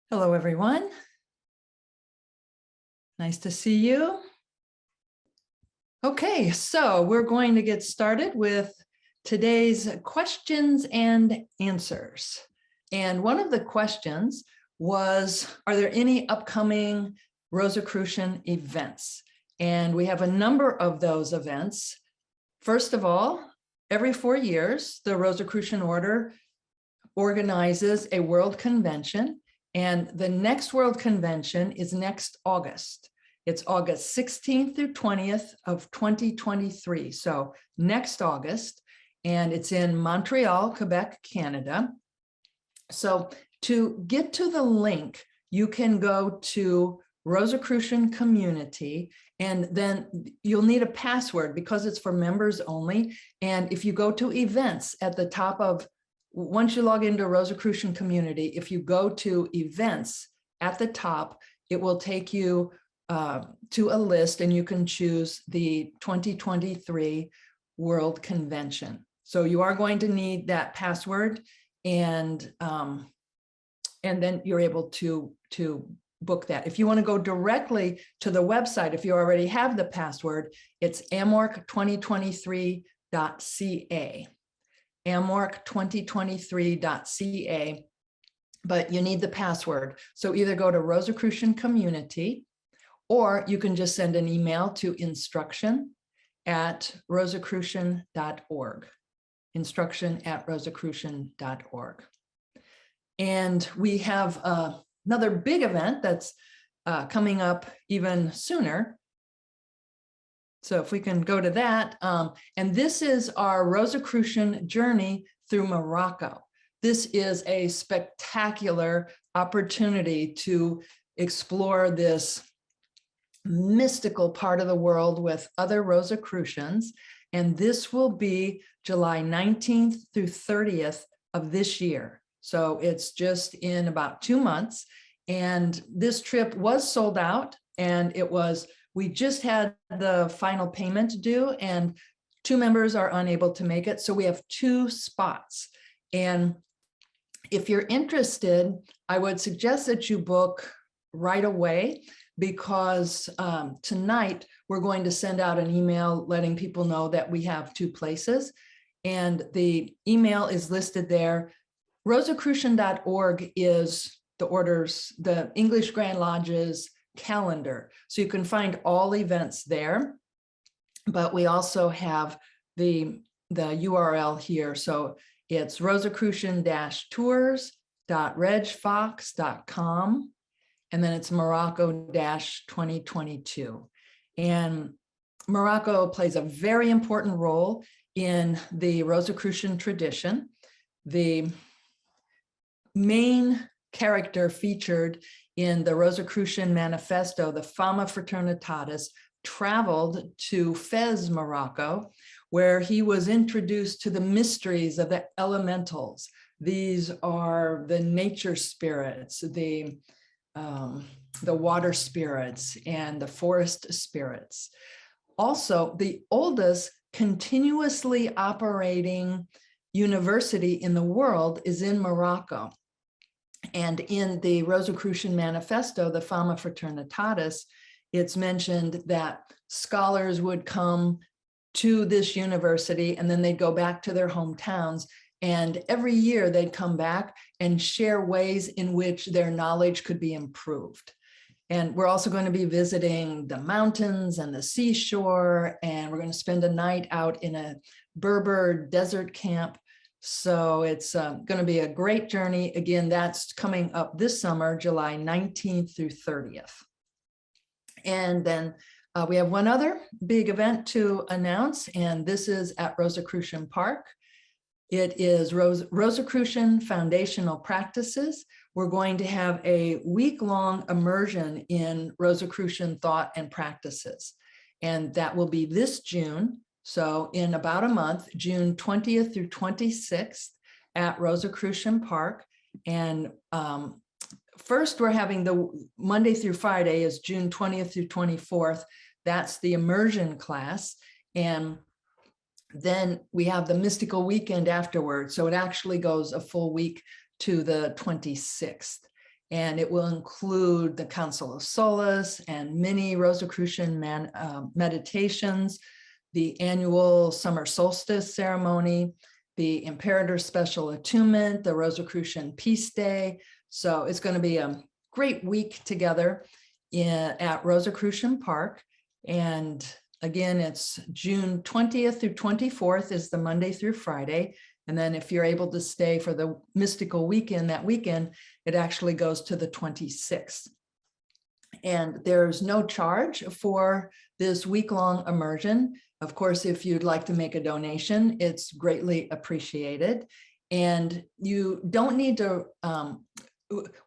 Hello, everyone. Nice to see you. Okay, so we're going to get started with today's questions and answers. And one of the questions was, are there any upcoming Rosicrucian events? And we have a number of those events. First of all, every 4 years, the Rosicrucian Order organizes a world convention. And the next World Convention is next August. It's August 16th through 20th of 2023. So next August, and it's in Montreal, Quebec, Canada. So to get to the link, you can go to Rosicrucian Community, and then you'll need a password because it's for members only. And if you go to events at the top of once you log into Rosicrucian Community, if you go to events at the top, it will take you to a list and you can choose the 2023 World Convention. So you are going to need that password, and then you're able to book that. If you want to go directly to the website, if you already have the password, it's AMORC2023.ca. AMORC2023.ca, but you need the password. So either go to Rosicrucian Community, or you can just send an email to instruction@rosicrucian.org, instruction@rosicrucian.org. And we have another big event that's coming up even sooner. So if we can go to that, and this is our Rosicrucian journey through Morocco. This is a spectacular opportunity to explore this mystical part of the world with other Rosicrucians. And this will be July 19th through 30th of this year. So it's just in about 2 months. And this trip was sold out, and we just had the final payment due, and 2 members are unable to make it. So we have 2 spots. And if you're interested, I would suggest that you book right away, because tonight we're going to send out an email letting people know that we have 2 places. And the email is listed there. Rosicrucian.org is the English Grand Lodge's calendar. So you can find all events there, but we also have the URL here. So it's rosicrucian-tours.regfox.com, and then it's Morocco-2022. And Morocco plays a very important role in the Rosicrucian tradition. The main character featured in the Rosicrucian Manifesto, the Fama Fraternitatis, traveled to Fez, Morocco, where he was introduced to the mysteries of the elementals. These are the nature spirits, the water spirits, and the forest spirits. Also, the oldest continuously operating university in the world is in Morocco. And in the Rosicrucian Manifesto, the Fama Fraternitatis, it's mentioned that scholars would come to this university and then they'd go back to their hometowns. And every year they'd come back and share ways in which their knowledge could be improved. And we're also going to be visiting the mountains and the seashore, and we're going to spend a night out in a Berber desert camp. So it's going to be a great journey. Again, that's coming up this summer, July 19th through 30th. And then we have one other big event to announce, and this is at Rosicrucian Park. It is Rosicrucian Foundational Practices. We're going to have a week-long immersion in Rosicrucian thought and practices. And that will be this June. So in about a month, June 20th through 26th at Rosicrucian Park. And first, we're having the Monday through Friday is June 20th through 24th. That's the immersion class. And then we have the mystical weekend afterwards. So it actually goes a full week to the 26th. And it will include the Council of Solace and many Rosicrucian meditations, the annual summer solstice ceremony, the Imperator Special Attunement, the Rosicrucian Peace Day. So it's going to be a great week together at Rosicrucian Park. And again, it's June 20th through 24th is the Monday through Friday. And then if you're able to stay for the mystical weekend, that weekend, it actually goes to the 26th. And there's no charge for this week-long immersion. Of course, if you'd like to make a donation, it's greatly appreciated. And you don't need to,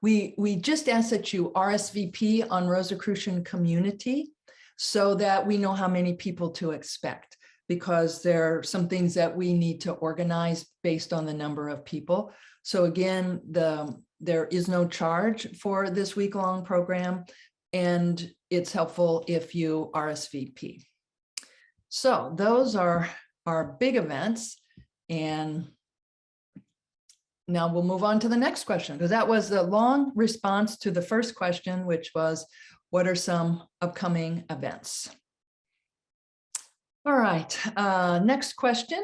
we just ask that you RSVP on Rosicrucian Community so that we know how many people to expect, because there are some things that we need to organize based on the number of people. So again, there is no charge for this week-long program, and it's helpful if you RSVP. So those are our big events. And now we'll move on to the next question, because that was the long response to the first question, which was, what are some upcoming events? All right, next question.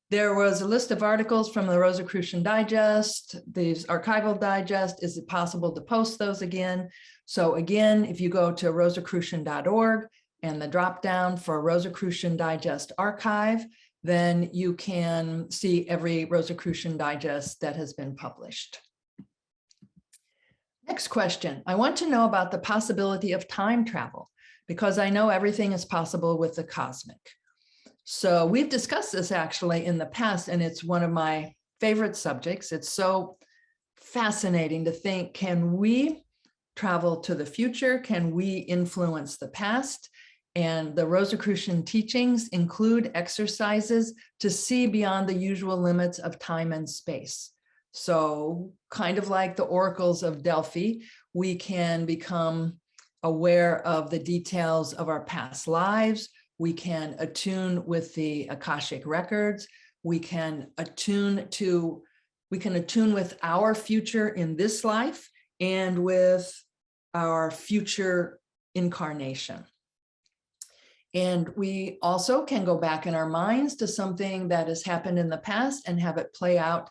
There was a list of articles from the Rosicrucian Digest, these archival digest. Is it possible to post those again? So again, if you go to rosicrucian.org and the drop down for Rosicrucian Digest archive, then you can see every Rosicrucian Digest that has been published. Next question. I want to know about the possibility of time travel, because I know everything is possible with the cosmic. So we've discussed this actually in the past, and it's one of my favorite subjects. It's so fascinating to think, can we travel to the future? Can we influence the past? And the Rosicrucian teachings include exercises to see beyond the usual limits of time and space. So kind of like the oracles of Delphi, we can become aware of the details of our past lives. We can attune with the Akashic records. We can attune with our future in this life and with our future incarnation. And we also can go back in our minds to something that has happened in the past and have it play out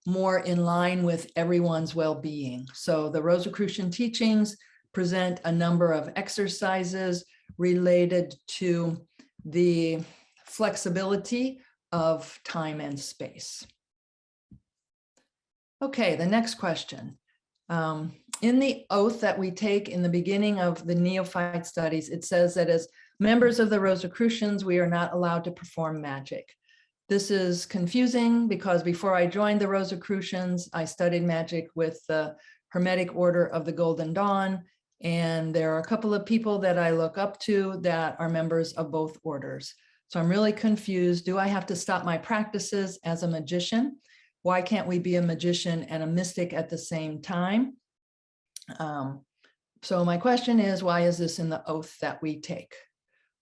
more in line with everyone's well-being. So the Rosicrucian teachings present a number of exercises related to the flexibility of time and space. Okay, the next question. In the oath that we take in the beginning of the neophyte studies, it says that as members of the Rosicrucians, we are not allowed to perform magic. This is confusing because before I joined the Rosicrucians, I studied magic with the Hermetic Order of the Golden Dawn. And there are a couple of people that I look up to that are members of both orders. So I'm really confused. Do I have to stop my practices as a magician? Why can't we be a magician and a mystic at the same time? So my question is, why is this in the oath that we take?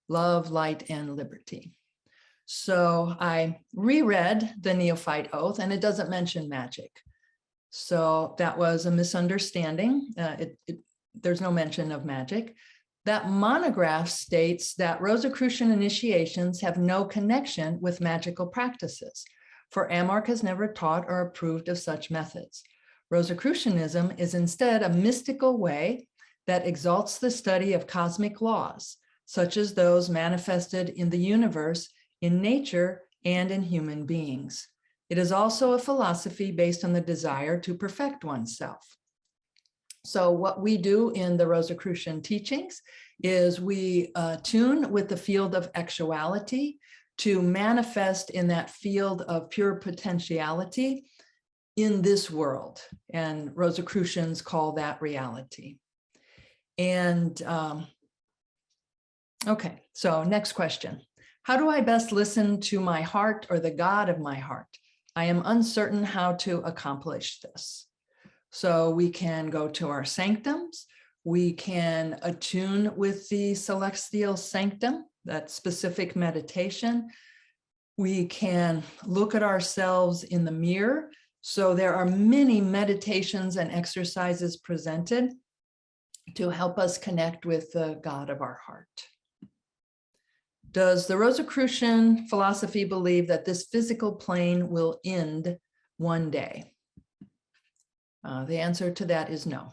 Love, light, and liberty. So I reread the neophyte oath, and it doesn't mention magic. So that was a misunderstanding. There's no mention of magic. That monograph states that Rosicrucian initiations have no connection with magical practices, for AMORC has never taught or approved of such methods. Rosicrucianism is instead a mystical way that exalts the study of cosmic laws, such as those manifested in the universe, in nature, and in human beings. It is also a philosophy based on the desire to perfect oneself. So what we do in the Rosicrucian teachings is we tune with the field of actuality to manifest in that field of pure potentiality in this world. And Rosicrucians call that reality. And okay, so next question. How do I best listen to my heart or the God of my heart? I am uncertain how to accomplish this. So we can go to our sanctums. We can attune with the celestial sanctum, that specific meditation. We can look at ourselves in the mirror So there are many meditations and exercises presented to help us connect with the God of our heart. Does the Rosicrucian philosophy believe that this physical plane will end one day? The answer to that is no.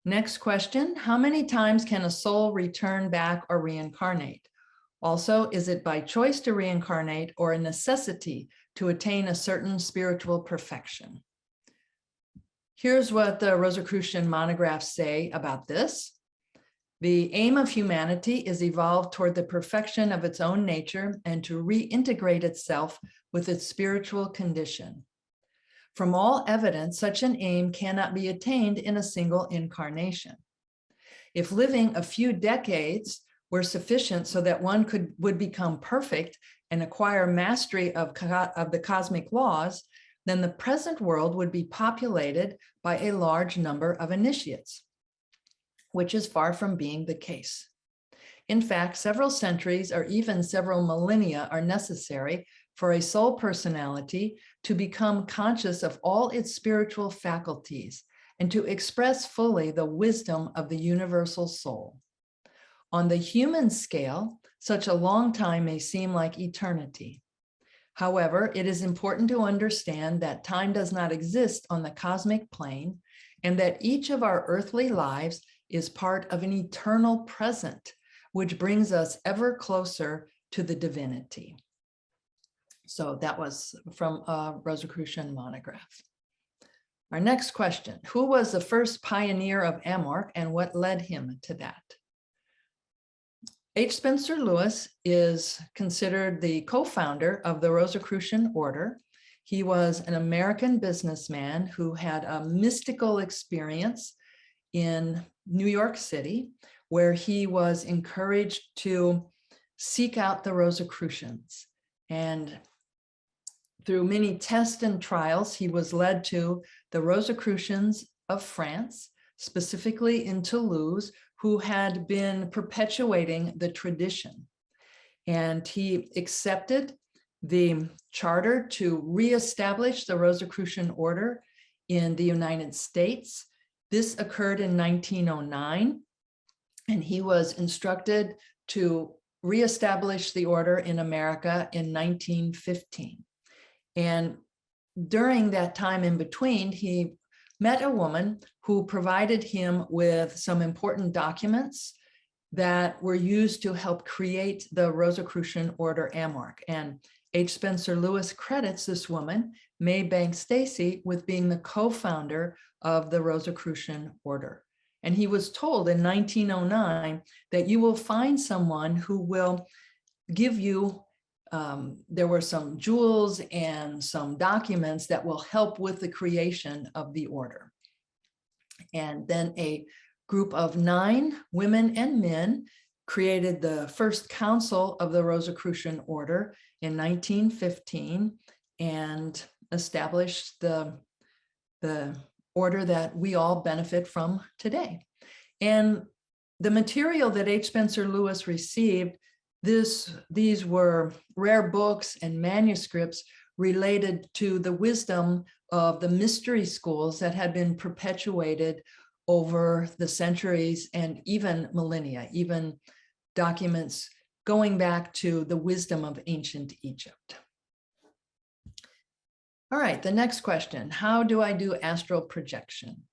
Next question, how many times can a soul return back or reincarnate? Also, is it by choice to reincarnate or a necessity to attain a certain spiritual perfection? Here's what the Rosicrucian monographs say about this. The aim of humanity is evolved toward the perfection of its own nature and to reintegrate itself with its spiritual condition. From all evidence, such an aim cannot be attained in a single incarnation. If living a few decades were sufficient so that one would become perfect and acquire mastery of the cosmic laws, then the present world would be populated by a large number of initiates, which is far from being the case. In fact, several centuries or even several millennia are necessary for a soul personality to become conscious of all its spiritual faculties and to express fully the wisdom of the universal soul. On the human scale, such a long time may seem like eternity. However, it is important to understand that time does not exist on the cosmic plane and that each of our earthly lives is part of an eternal present, which brings us ever closer to the divinity. So that was from a Rosicrucian monograph. Our next question, who was the first pioneer of AMORC and what led him to that? H. Spencer Lewis is considered the co-founder of the Rosicrucian Order. He was an American businessman who had a mystical experience in New York City, where he was encouraged to seek out the Rosicrucians. And through many tests and trials, he was led to the Rosicrucians of France, specifically in Toulouse, who had been perpetuating the tradition. And he accepted the charter to reestablish the Rosicrucian Order in the United States. This occurred in 1909, and he was instructed to reestablish the order in America in 1915. And during that time in between, he met a woman who provided him with some important documents that were used to help create the Rosicrucian Order AMORC. And H. Spencer Lewis credits this woman, May Banks Stacy, with being the co-founder of the Rosicrucian Order. And he was told in 1909 that you will find someone who will give you, there were some jewels and some documents that will help with the creation of the order. And then a group of 9 women and men created the first council of the Rosicrucian Order in 1915 and established the order that we all benefit from today. And the material that H. Spencer Lewis received, these were rare books and manuscripts related to the wisdom of the mystery schools that had been perpetuated over the centuries and even millennia, even documents going back to the wisdom of ancient Egypt. All right, the next question, how do I do astral projection?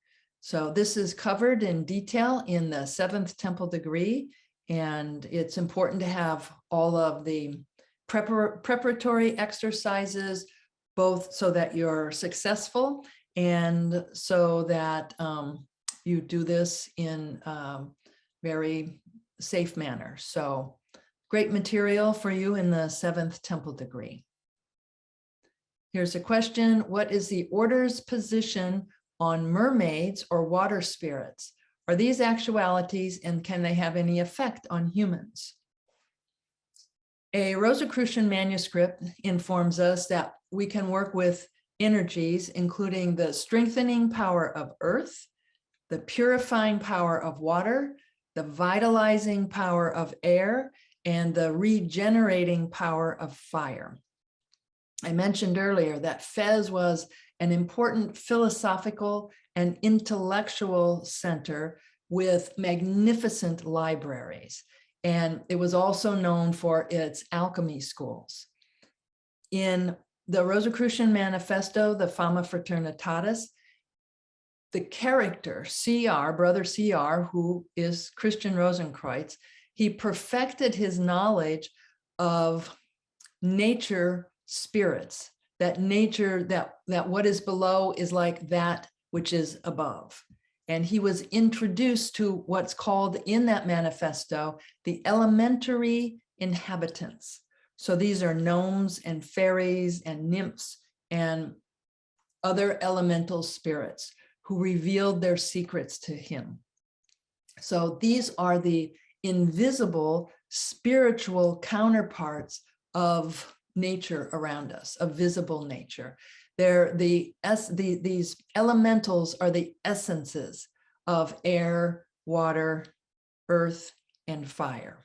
So this is covered in detail in the 7th temple degree, and it's important to have all of the preparatory exercises, both so that you're successful and so that you do this in a very safe manner. So great material for you in the 7th temple degree. Here's a question. What is the order's position on mermaids or water spirits? Are these actualities and can they have any effect on humans? A Rosicrucian manuscript informs us that we can work with energies, including the strengthening power of earth, the purifying power of water, the vitalizing power of air, and the regenerating power of fire. I mentioned earlier that Fez was an important philosophical and intellectual center with magnificent libraries. And it was also known for its alchemy schools. In the Rosicrucian Manifesto, the Fama Fraternitatis, the character CR, Brother CR, who is Christian Rosenkreutz, he perfected his knowledge of nature spirits, that nature, that what is below is like that which is above. And he was introduced to what's called in that manifesto, the elementary inhabitants. So these are gnomes and fairies and nymphs and other elemental spirits who revealed their secrets to him. So these are the invisible spiritual counterparts of nature around us, of visible nature. These elementals are the essences of air, water, earth, and fire.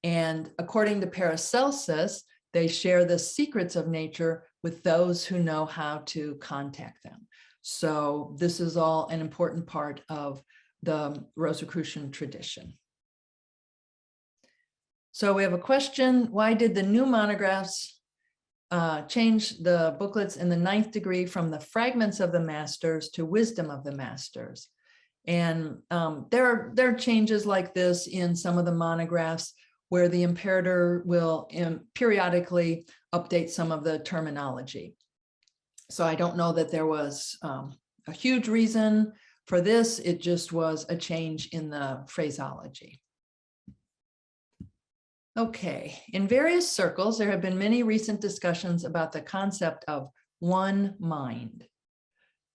And according to Paracelsus, they share the secrets of nature with those who know how to contact them. So this is all an important part of the Rosicrucian tradition. So we have a question: why did the new monographs change the booklets in the 9th degree from the fragments of the masters to wisdom of the masters? And there are changes like this in some of the monographs where the imperator will periodically update some of the terminology. So I don't know that there was a huge reason for this. It just was a change in the phraseology. Okay, in various circles, there have been many recent discussions about the concept of one mind.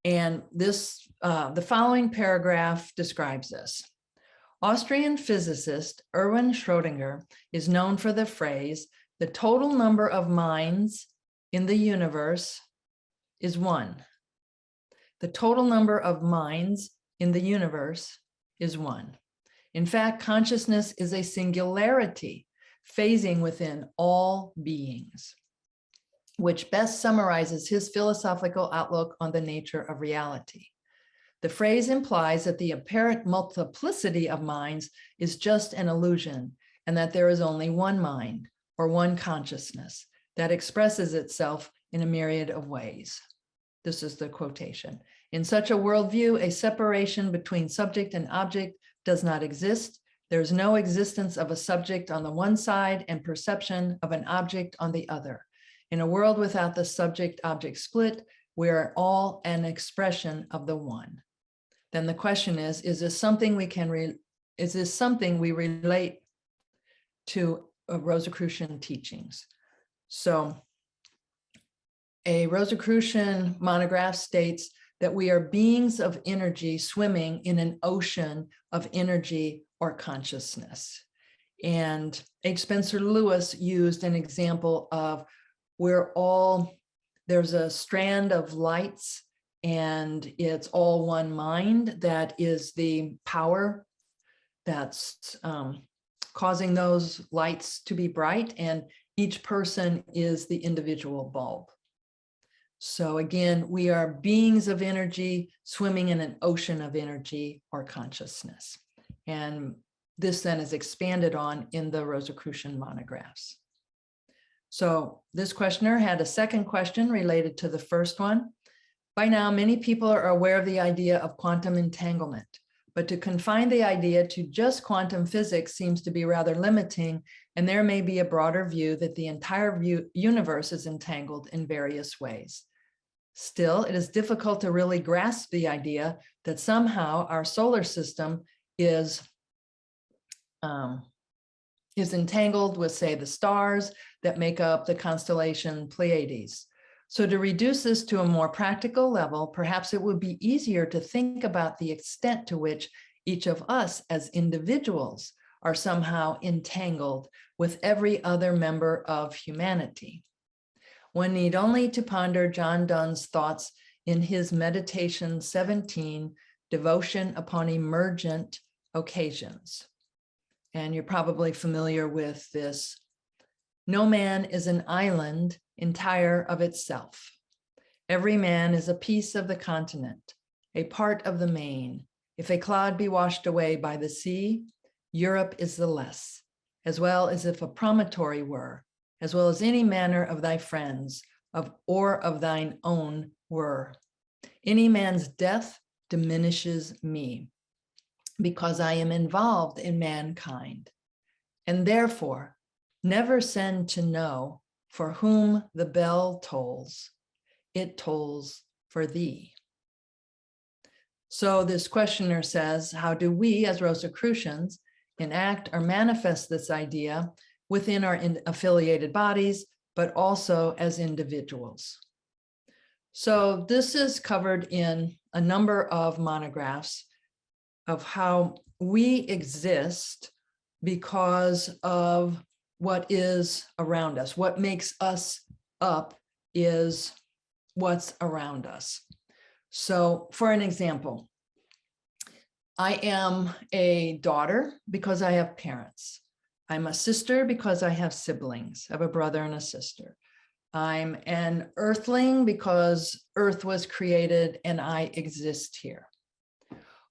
And this, the following paragraph describes this. Austrian physicist Erwin Schrödinger is known for the phrase, the total number of minds in the universe is one. The total number of minds in the universe is one. In fact, consciousness is a singularity phasing within all beings, which best summarizes his philosophical outlook on the nature of reality. The phrase implies that the apparent multiplicity of minds is just an illusion, and that there is only one mind or one consciousness that expresses itself in a myriad of ways. This is the quotation. In such a worldview, a separation between subject and object does not exist. There is no existence of a subject on the one side and perception of an object on the other. In a world without the subject-object split, we are all an expression of the one. Then the question is this something we can is this something we relate to Rosicrucian teachings? So a Rosicrucian monograph states that we are beings of energy swimming in an ocean of energy or consciousness. And H. Spencer Lewis used an example of there's a strand of lights and it's all one mind that is the power that's causing those lights to be bright, and each person is the individual bulb. So again, we are beings of energy swimming in an ocean of energy or consciousness. And this then is expanded on in the Rosicrucian monographs. So this questioner had a second question related to the first one. By now, many people are aware of the idea of quantum entanglement, but to confine the idea to just quantum physics seems to be rather limiting, and there may be a broader view that the entire universe is entangled in various ways. Still, it is difficult to really grasp the idea that somehow our solar system is entangled with, say, the stars that make up the constellation Pleiades. So to reduce this to a more practical level, perhaps it would be easier to think about the extent to which each of us as individuals are somehow entangled with every other member of humanity. One need only to ponder John Donne's thoughts in his Meditation 17, Devotion upon Emergent Occasions. And you're probably familiar with this. No man is an island entire of itself. Every man is a piece of the continent, a part of the main. If a cloud be washed away by the sea, Europe is the less, as well as if a promontory were, as well as any manner of thy friends, or of thine own were. Any man's death diminishes me, because I am involved in mankind, and therefore never send to know for whom the bell tolls. It tolls for thee. So this questioner says, how do we as Rosicrucians enact or manifest this idea within our affiliated bodies, but also as individuals? So this is covered in a number of monographs of how we exist because of what is around us. What makes us up is what's around us. So for an example, I am a daughter because I have parents. I'm a sister because I have siblings. I have a brother and a sister. I'm an earthling because Earth was created and I exist here.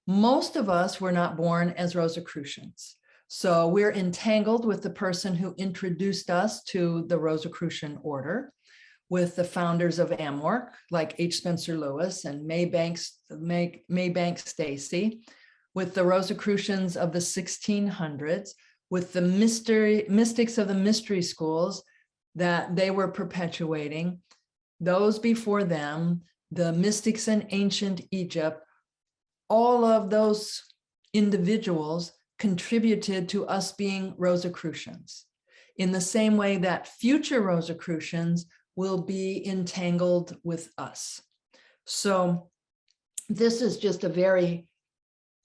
Most of us were not born as Rosicrucians. So we're entangled with the person who introduced us to the Rosicrucian Order, with the founders of AMORC, like H. Spencer Lewis and Maybank Stacy, with the Rosicrucians of the 1600s, with the mystics of the mystery schools that they were perpetuating, those before them, the mystics in ancient Egypt. All of those individuals contributed to us being Rosicrucians, in the same way that future Rosicrucians will be entangled with us. So this is just a very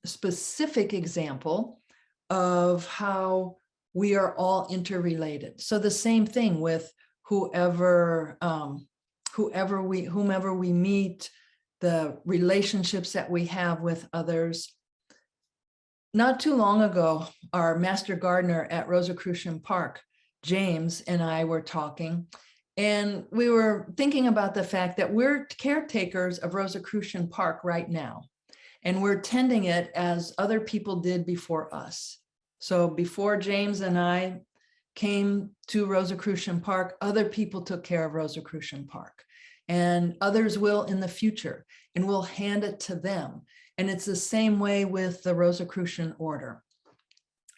specific example of how we are all interrelated. So the same thing with whomever we meet, the relationships that we have with others. Not too long ago, our master gardener at Rosicrucian Park, James, and I were talking, and we were thinking about the fact that we're caretakers of Rosicrucian Park right now, and we're tending it as other people did before us. So before James and I came to Rosicrucian Park, other people took care of Rosicrucian Park, and others will in the future, and we'll hand it to them. And it's the same way with the Rosicrucian Order.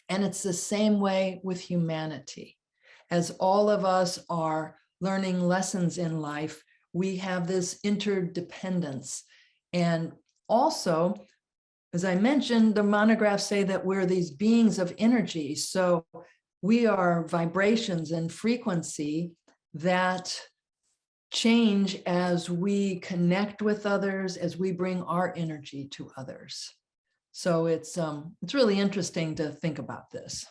And it's the same way with humanity. As all of us are learning lessons in life, we have this interdependence. And also, as I mentioned, the monographs say that we're these beings of energy. So we are vibrations and frequency that change as we connect with others, as we bring our energy to others. So it's really interesting to think about this.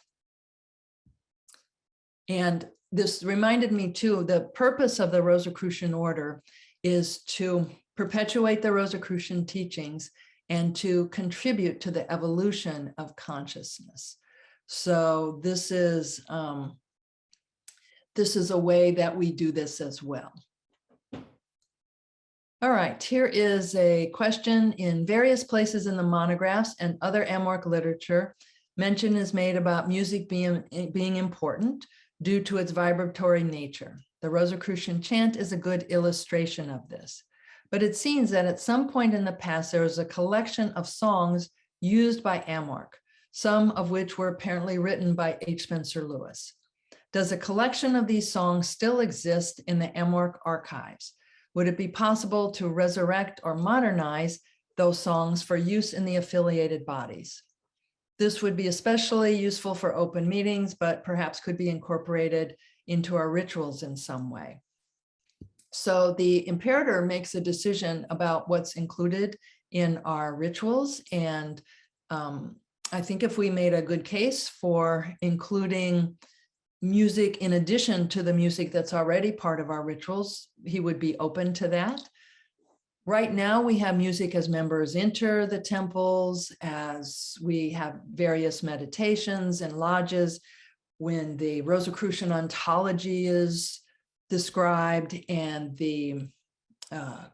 And this reminded me too, the purpose of the Rosicrucian Order is to perpetuate the Rosicrucian teachings and to contribute to the evolution of consciousness. So this is a way that we do this as well. All right, here is a question. In various places in the monographs and other AMORC literature, mention is made about music being important due to its vibratory nature. The Rosicrucian chant is a good illustration of this. But it seems that at some point in the past, there was a collection of songs used by AMORC, some of which were apparently written by H. Spencer Lewis. Does a collection of these songs still exist in the AMORC archives? Would it be possible to resurrect or modernize those songs for use in the affiliated bodies? This would be especially useful for open meetings, but perhaps could be incorporated into our rituals in some way. So the imperator makes a decision about what's included in our rituals. And I think if we made a good case for including music in addition to the music that's already part of our rituals, he would be open to that. Right now, we have music as members enter the temples, as we have various meditations and lodges. When the Rosicrucian ontology is described and the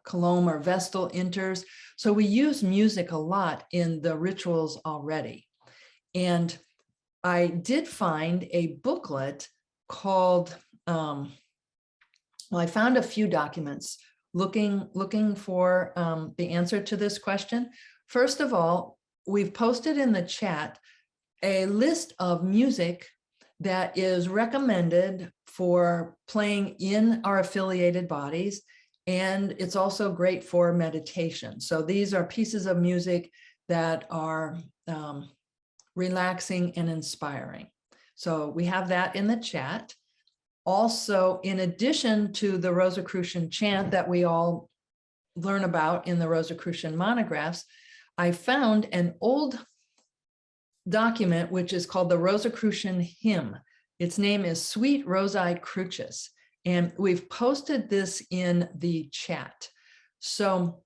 column or vestal enters. So we use music a lot in the rituals already. And I did find a booklet called, well, I found a few documents looking for the answer to this question. First of all, we've posted in the chat a list of music that is recommended for playing in our affiliated bodies. And it's also great for meditation. So these are pieces of music that are relaxing and inspiring. So we have that in the chat. Also, in addition to the Rosicrucian chant that we all learn about in the Rosicrucian monographs, I found an old document which is called the Rosicrucian hymn. Its name is Sweet Rosicrucius, and we've posted this in the chat. So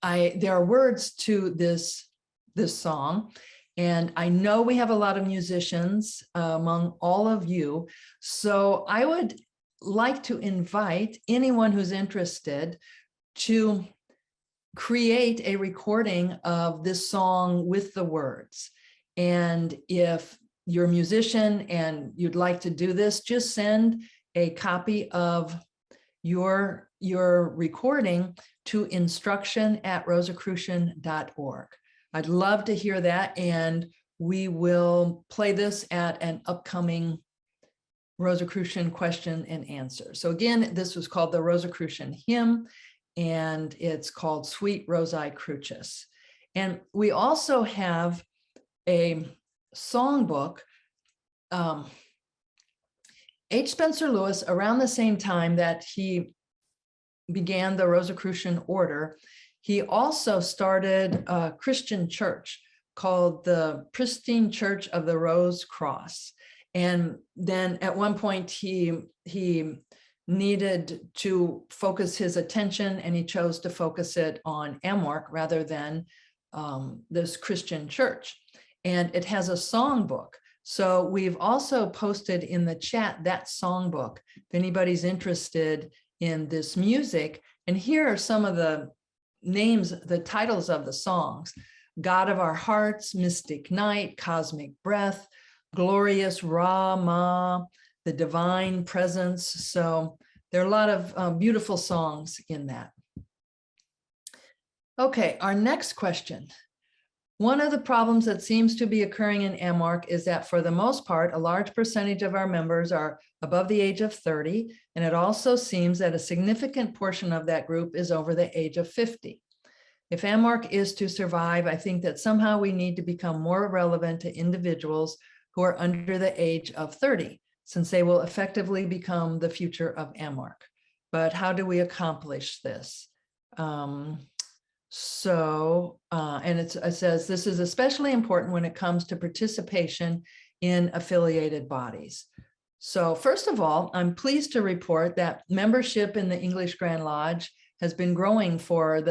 there are words to this song, and I know we have a lot of musicians among all of you. So I would like to invite anyone who's interested to create a recording of this song with the words. And if you're a musician and you'd like to do this, just send a copy of your recording to instruction@rosicrucian.org. I'd love to hear that, and we will play this at an upcoming Rosicrucian question and answer. So again, this was called the Rosicrucian hymn, and it's called Sweet Rosicrucius. And we also have a songbook. H. Spencer Lewis, around the same time that he began the Rosicrucian Order, he also started a Christian church called the Pristine Church of the Rose Cross. And then at one point he needed to focus his attention, and he chose to focus it on AMORC rather than this Christian church. And it has a songbook. So we've also posted in the chat that songbook if anybody's interested in this music. And here are some of the names, the titles of the songs: God of Our Hearts, Mystic Night, Cosmic Breath, Glorious Ra-Ma, The Divine Presence. So there are a lot of beautiful songs in that. Okay, our next question. One of the problems that seems to be occurring in AMORC is that for the most part, a large percentage of our members are above the age of 30, and it also seems that a significant portion of that group is over the age of 50. If AMORC is to survive, I think that somehow we need to become more relevant to individuals who are under the age of 30, since they will effectively become the future of AMORC. But how do we accomplish this? And it says, this is especially important when it comes to participation in affiliated bodies. So first of all, I'm pleased to report that membership in the English Grand Lodge has been growing for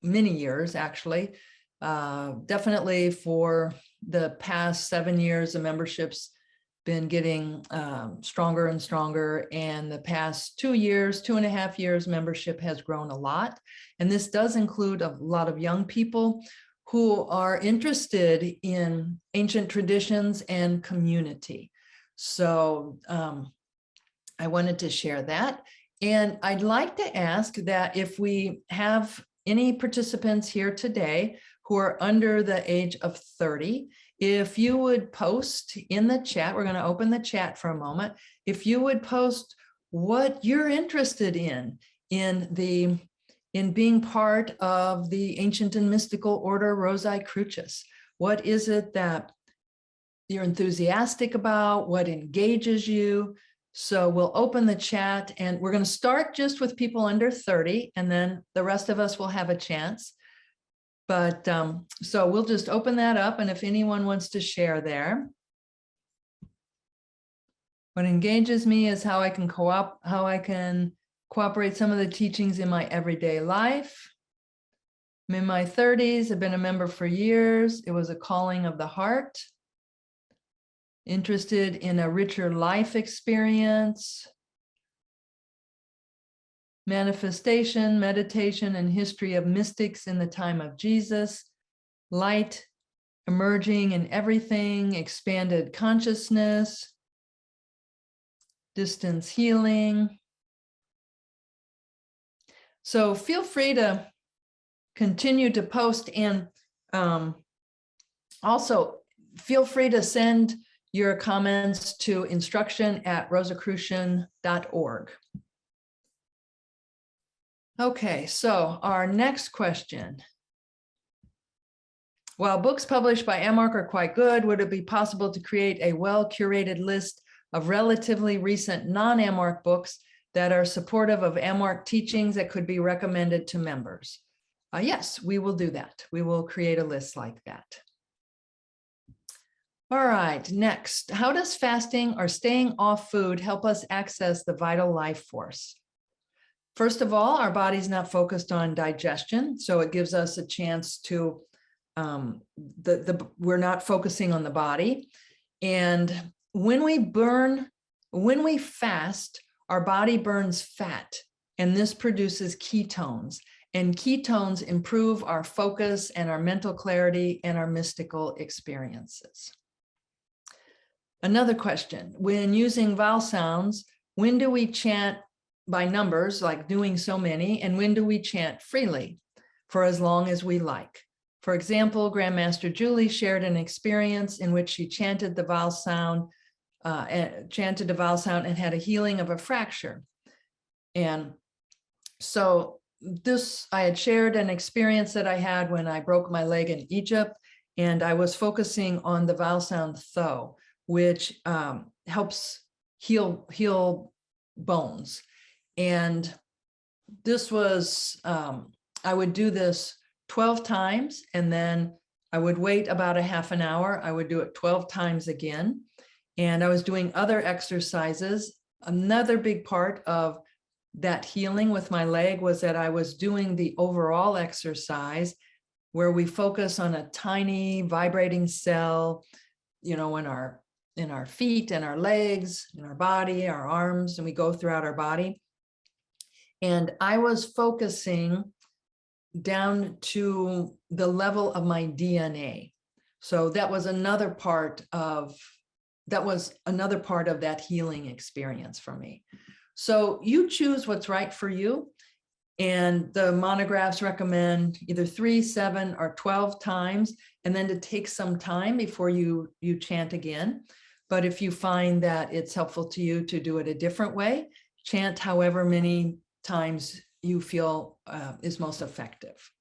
many years, actually. Definitely for the past 7 years, the membership's been getting stronger and stronger. And the past 2 years, 2.5 years, membership has grown a lot. And this does include a lot of young people who are interested in ancient traditions and community. So I wanted to share that. And I'd like to ask that if we have any participants here today who are under the age of 30, if you would post in the chat, we're going to open the chat for a moment. If you would post what you're interested in being part of the ancient and mystical order Rosicrucians. What is it that you're enthusiastic about? What engages you? So we'll open the chat, and we're going to start just with people under 30, and then the rest of us will have a chance. But so we'll just open that up, and if anyone wants to share there. What engages me is how I can cooperate some of the teachings in my everyday life. I'm in my 30s. I've been a member for years. It was a calling of the heart. interested in a richer life experience, manifestation, meditation, and history of mystics in the time of Jesus, light emerging in everything, expanded consciousness, distance healing. So feel free to continue to post, and also feel free to send your comments to instruction@rosicrucian.org. Okay, so our next question. While books published by AMORC are quite good, would it be possible to create a well-curated list of relatively recent non-AMORC books that are supportive of AMORC teachings that could be recommended to members? Yes, we will do that. We will create a list like that. All right, next, how does fasting or staying off food help us access the vital life force? First of all, our body's not focused on digestion, so it gives us a chance to, we're not focusing on the body. And when we fast, our body burns fat, and this produces ketones. And ketones improve our focus and our mental clarity and our mystical experiences. Another question, when using vowel sounds, when do we chant by numbers, like doing so many, and when do we chant freely for as long as we like? For example, Grandmaster Julie shared an experience in which she chanted the vowel sound and had a healing of a fracture. And so I had shared an experience that I had when I broke my leg in Egypt, and I was focusing on the vowel sound tho, which helps heal bones. And this was, I would do this 12 times, and then I would wait about a half an hour. I would do it 12 times again. And I was doing other exercises. Another big part of that healing with my leg was that I was doing the overall exercise where we focus on a tiny vibrating cell, you know, in our feet and our legs, in our body, our arms, and we go throughout our body. And I was focusing down to the level of my DNA. So that was another part of that healing experience for me. So you choose what's right for you. And the monographs recommend either 3, 7, or 12 times, and then to take some time before you chant again. But if you find that it's helpful to you to do it a different way, chant however many times you feel is most effective.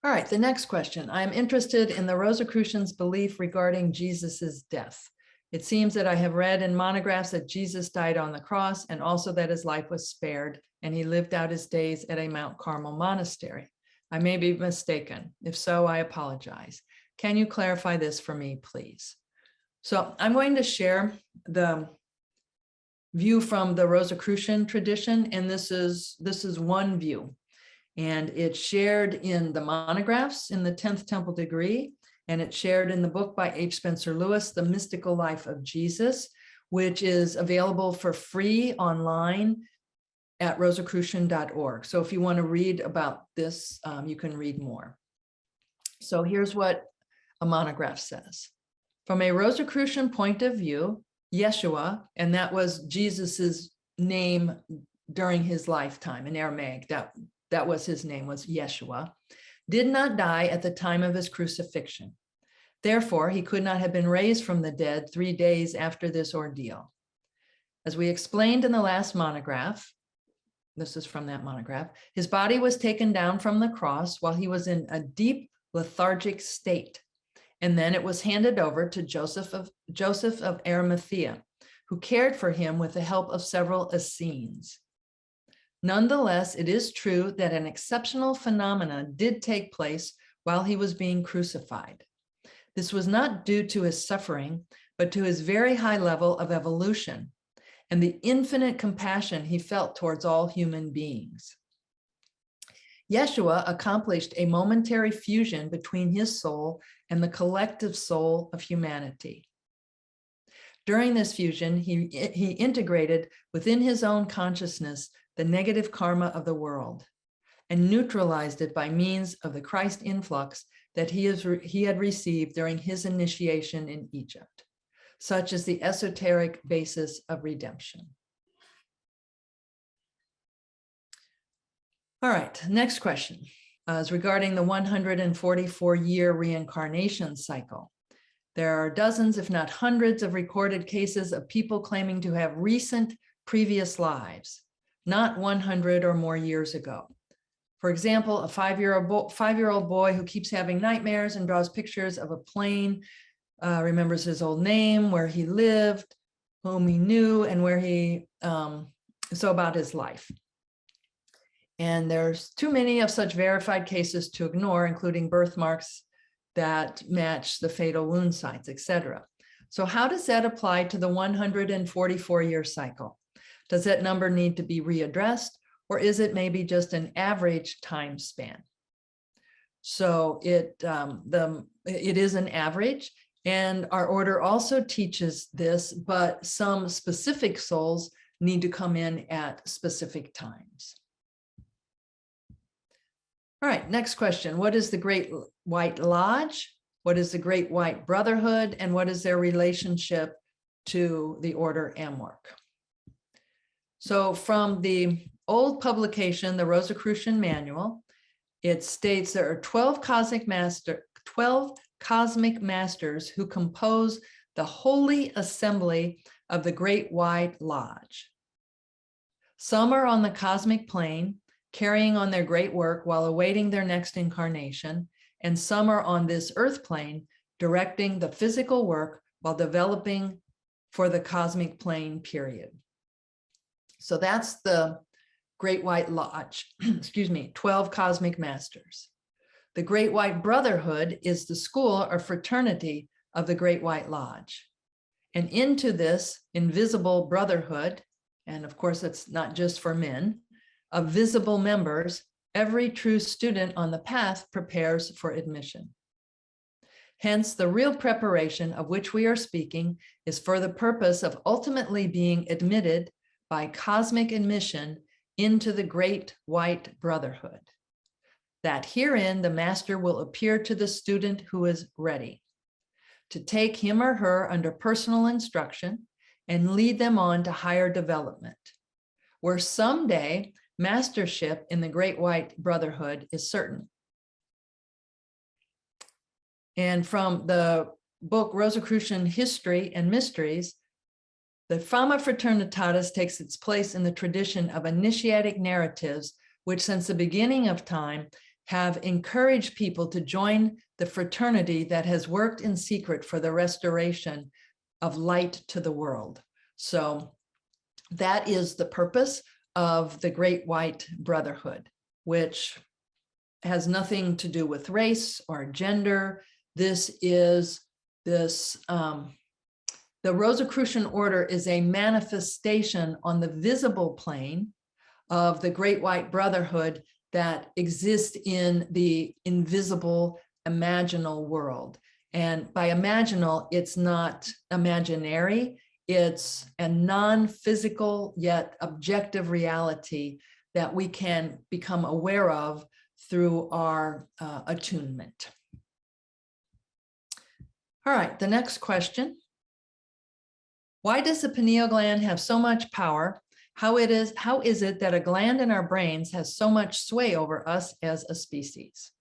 All right, the next question. I'm interested in the Rosicrucians' belief regarding Jesus's death. It seems that I have read in monographs that Jesus died on the cross, and also that his life was spared and he lived out his days at a Mount Carmel monastery. I may be mistaken. If so, I apologize. Can you clarify this for me, please? So I'm going to share the view from the Rosicrucian tradition, and this is one view. And it's shared in the monographs in the 10th Temple Degree, and it's shared in the book by H. Spencer Lewis, The Mystical Life of Jesus, which is available for free online at rosicrucian.org. So if you want to read about this, you can read more. So here's what a monograph says. From a Rosicrucian point of view, Yeshua, and that was Jesus's name during his lifetime in Aramaic, that was his name, was Yeshua, did not die at the time of his crucifixion. Therefore, he could not have been raised from the dead 3 days after this ordeal. As we explained in the last monograph, this is from that monograph, his body was taken down from the cross while he was in a deep lethargic state. And then it was handed over to Joseph of Arimathea, who cared for him with the help of several Essenes. Nonetheless, it is true that an exceptional phenomenon did take place while he was being crucified. This was not due to his suffering, but to his very high level of evolution and the infinite compassion he felt towards all human beings. Yeshua accomplished a momentary fusion between his soul and the collective soul of humanity. During this fusion, he integrated within his own consciousness the negative karma of the world and neutralized it by means of the Christ influx that he had received during his initiation in Egypt, such as the esoteric basis of redemption. All right, next question is regarding the 144-year reincarnation cycle. There are dozens, if not hundreds, of recorded cases of people claiming to have recent previous lives, not 100 or more years ago. For example, a five-year-old boy who keeps having nightmares and draws pictures of a plane, remembers his old name, where he lived, whom he knew, and where he, so about his life. And there's too many of such verified cases to ignore, including birthmarks that match the fatal wound sites, etc. So how does that apply to the 144-year cycle? Does that number need to be readdressed, or is it maybe just an average time span? So it is an average, and our order also teaches this, but some specific souls need to come in at specific times. All right, next question. What is the Great White Lodge? What is the Great White Brotherhood? And what is their relationship to the order AMORC? So from the old publication, the Rosicrucian Manual, it states there are 12 cosmic masters who compose the holy assembly of the Great White Lodge. Some are on the cosmic plane, carrying on their great work while awaiting their next incarnation, and some are on this earth plane, directing the physical work while developing for the cosmic plane period. So that's the Great White Lodge, 12 cosmic masters. The Great White Brotherhood is the school or fraternity of the Great White Lodge. And into this invisible brotherhood, and of course it's not just for men, of visible members, every true student on the path prepares for admission. Hence, the real preparation of which we are speaking is for the purpose of ultimately being admitted by cosmic admission into the Great White Brotherhood. That herein the master will appear to the student who is ready to take him or her under personal instruction and lead them on to higher development, where someday mastership in the Great White Brotherhood is certain. And from the book Rosicrucian History and Mysteries, the Fama Fraternitatis takes its place in the tradition of initiatic narratives, which since the beginning of time have encouraged people to join the fraternity that has worked in secret for the restoration of light to the world. So that is the purpose of the Great White Brotherhood, which has nothing to do with race or gender. The Rosicrucian Order is a manifestation on the visible plane of the Great White Brotherhood that exists in the invisible imaginal world. And by imaginal, it's not imaginary, it's a non-physical yet objective reality that we can become aware of through our attunement. All right, the next question. Why does the pineal gland have so much power? How is it that a gland in our brains has so much sway over us as a species?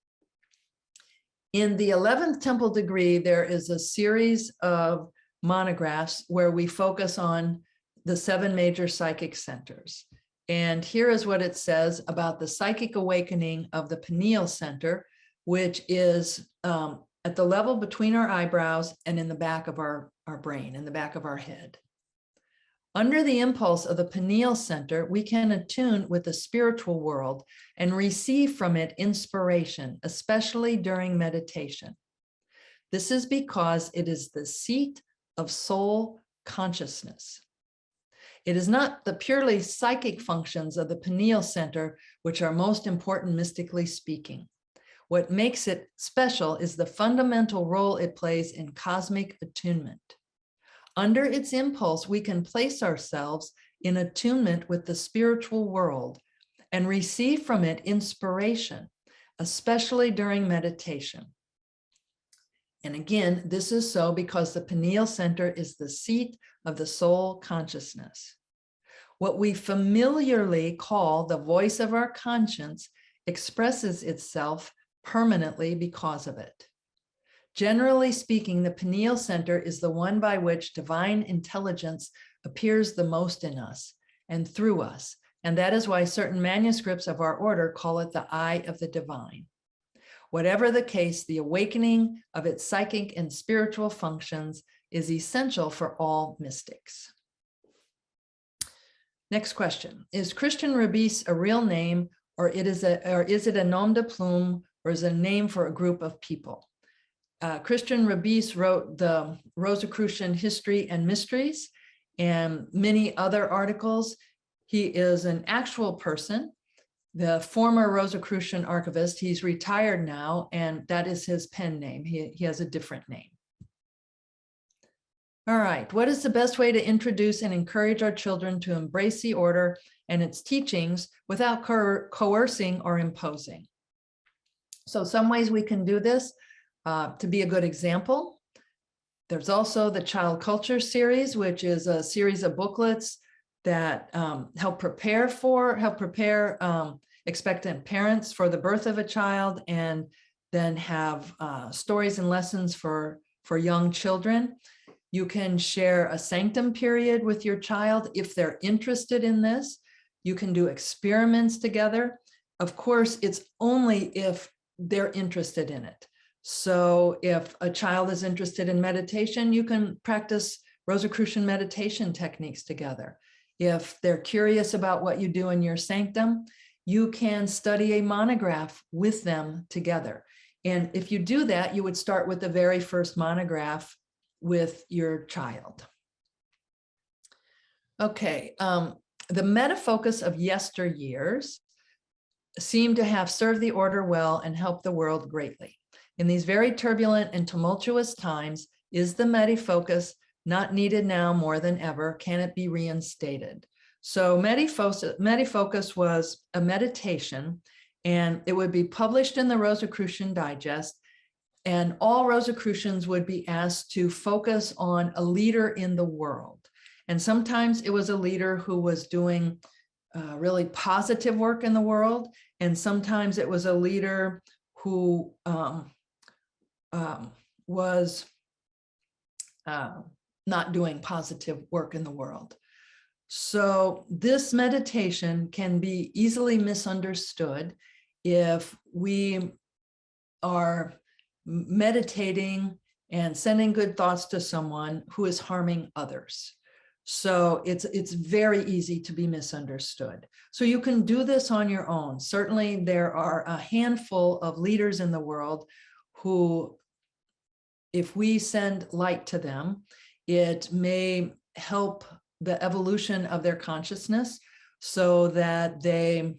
In the 11th temple degree, there is a series of monographs where we focus on the 7 major psychic centers. And here is what it says about the psychic awakening of the pineal center, which is at the level between our eyebrows and in the back of our brain, in the back of our head. Under the impulse of the pineal center, we can attune with the spiritual world and receive from it inspiration, especially during meditation. This is because it is the seat of soul consciousness. It is not the purely psychic functions of the pineal center which are most important mystically speaking. What makes it special is the fundamental role it plays in cosmic attunement. Under its impulse, we can place ourselves in attunement with the spiritual world and receive from it inspiration, especially during meditation. And again, this is so because the pineal center is the seat of the soul consciousness. What we familiarly call the voice of our conscience expresses itself permanently because of it. Generally speaking, the pineal center is the one by which divine intelligence appears the most in us and through us. And that is why certain manuscripts of our order call it the eye of the divine. Whatever the case, the awakening of its psychic and spiritual functions is essential for all mystics. Next question. Is Christian Rebisse a real name, or is it a nom de plume, or is it a name for a group of people? Christian Rebisse wrote the Rosicrucian History and Mysteries and many other articles. He is an actual person, the former Rosicrucian archivist. He's retired now, and that is his pen name. He has a different name. All right, what is the best way to introduce and encourage our children to embrace the order and its teachings without coercing or imposing? So some ways we can do this to be a good example. There's also the Child Culture series, which is a series of booklets that help prepare expectant parents for the birth of a child, and then have stories and lessons for young children. You can share a sanctum period with your child if they're interested in this. You can do experiments together. Of course, it's only if they're interested in it. So if a child is interested in meditation, you can practice Rosicrucian meditation techniques together. If they're curious about what you do in your sanctum, you can study a monograph with them together. And if you do that, you would start with the very first monograph with your child. Okay, the Medi-focus of yesteryears seem to have served the order well and helped the world greatly. In these very turbulent and tumultuous times, is the Medi-focus not needed now more than ever? Can it be reinstated? So Medi-focus was a meditation, and it would be published in the Rosicrucian Digest, and all Rosicrucians would be asked to focus on a leader in the world. And sometimes it was a leader who was doing really positive work in the world, and sometimes it was a leader who was not doing positive work in the world. So this meditation can be easily misunderstood if we are meditating and sending good thoughts to someone who is harming others. So it's very easy to be misunderstood. So you can do this on your own. Certainly there are a handful of leaders in the world who, if we send light to them, it may help the evolution of their consciousness so that they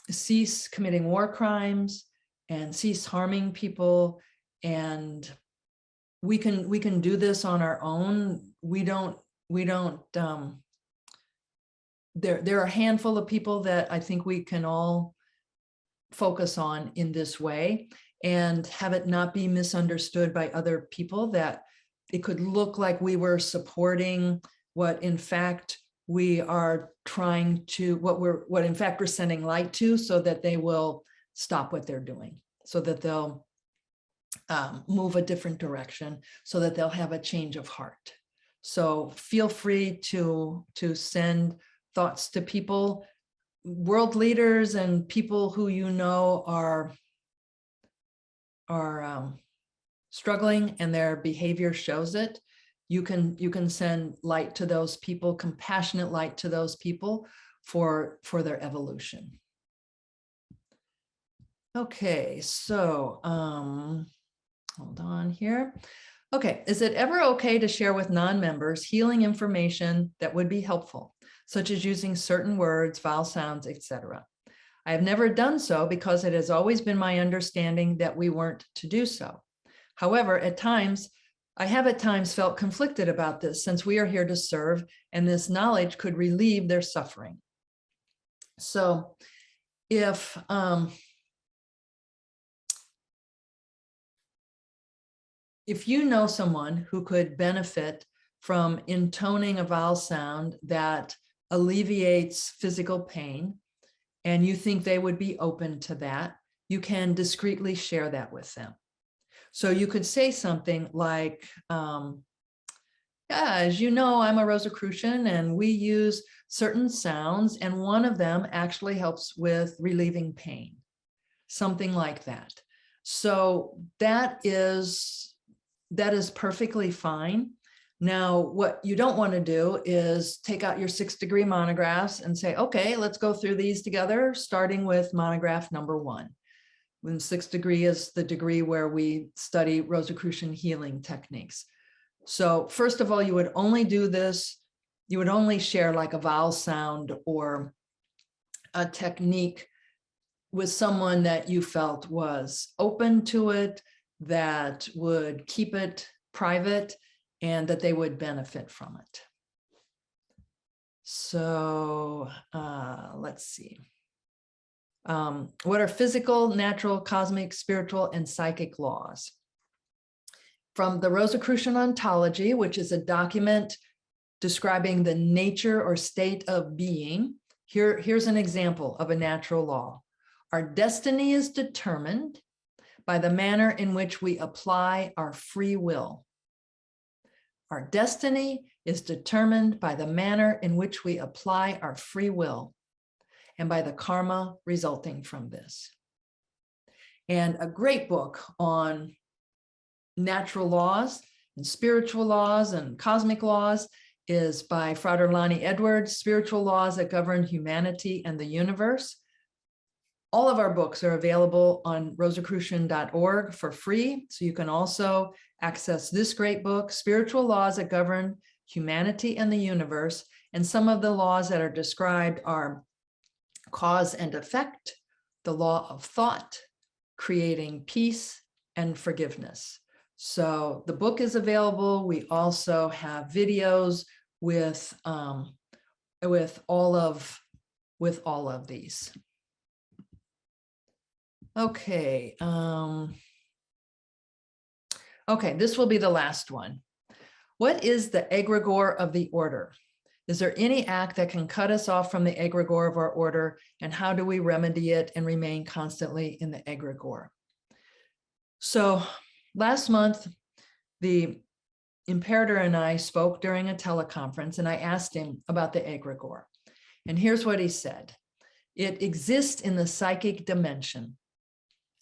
cease committing war crimes and cease harming people. And we can do this on our own. There are a handful of people that I think we can all focus on in this way and have it not be misunderstood by other people, that it could look like we were supporting what in fact we are trying to, what in fact we're sending light to, so that they will stop what they're doing, so that they'll move a different direction, so that they'll have a change of heart. So feel free to send thoughts to people, world leaders and people who you know are struggling and their behavior shows it. You can send light to those people, compassionate light to those people for their evolution. Okay, so hold on here. Okay, is it ever okay to share with non-members healing information that would be helpful, such as using certain words, vowel sounds, etc.? I have never done so because it has always been my understanding that we weren't to do so. However, I have at times felt conflicted about this since we are here to serve and this knowledge could relieve their suffering. So if you know someone who could benefit from intoning a vowel sound that alleviates physical pain, and you think they would be open to that, you can discreetly share that with them. So you could say something like, yeah, as you know, I'm a Rosicrucian and we use certain sounds and one of them actually helps with relieving pain, something like that. So that is perfectly fine. Now, what you don't want to do is take out your 6-degree monographs and say, okay, let's go through these together, starting with monograph number 1. When 6th degree is the degree where we study Rosicrucian healing techniques. So first of all, you would only do this, you would only share like a vowel sound or a technique with someone that you felt was open to it, that would keep it private, and that they would benefit from it. So let's see. What are physical, natural, cosmic, spiritual, and psychic laws? From the Rosicrucian Ontology, which is a document describing the nature or state of being, here's an example of a natural law. Our destiny is determined by the manner in which we apply our free will. Our destiny is determined by the manner in which we apply our free will and by the karma resulting from this. And a great book on natural laws and spiritual laws and cosmic laws is by Frater Lonnie Edwards, Spiritual Laws That Govern Humanity and the Universe. All of our books are available on rosicrucian.org for free. So you can also access this great book, Spiritual Laws That Govern Humanity and the Universe. And some of the laws that are described are cause and effect, the law of thought, creating peace, and forgiveness. So the book is available. We also have videos with all of these. Okay. Okay, this will be the last one. What is the Egregore of the order? Is there any act that can cut us off from the Egregore of our order? And how do we remedy it and remain constantly in the Egregore? So last month, the Imperator and I spoke during a teleconference, and I asked him about the Egregore. And here's what he said. It exists in the psychic dimension.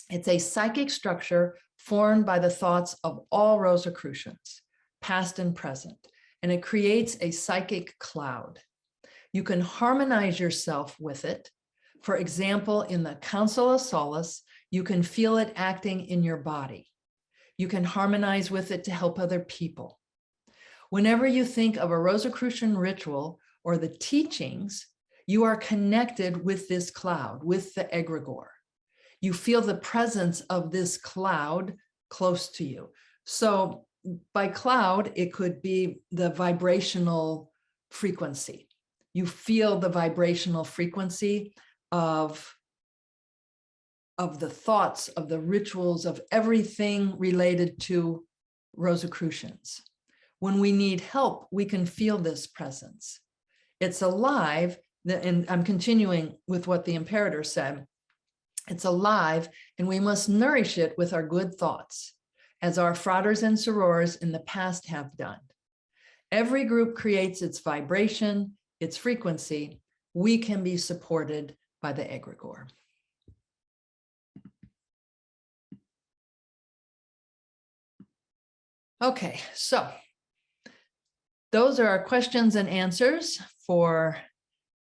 It's a psychic structure formed by the thoughts of all Rosicrucians, past and present, and it creates a psychic cloud. You can harmonize yourself with it. For example, in the Council of Solace, you can feel it acting in your body. You can harmonize with it to help other people. Whenever you think of a Rosicrucian ritual or the teachings, you are connected with this cloud, with the Egregore. You feel the presence of this cloud close to you. So by cloud, it could be the vibrational frequency. You feel the vibrational frequency of the thoughts, of the rituals, of everything related to Rosicrucians. When we need help, we can feel this presence. It's alive, and I'm continuing with what the Imperator said. It's alive, and we must nourish it with our good thoughts, as our fratres and sorors in the past have done. Every group creates its vibration, its frequency. We can be supported by the Egregore. Okay, so those are our questions and answers for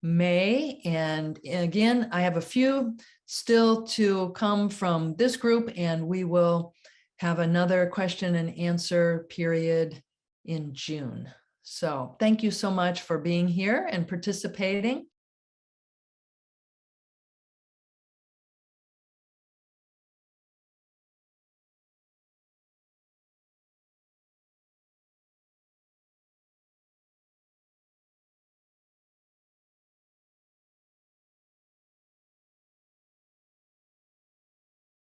May. And again, I have a few still to come from this group, and we will have another question and answer period in June. So thank you so much for being here and participating.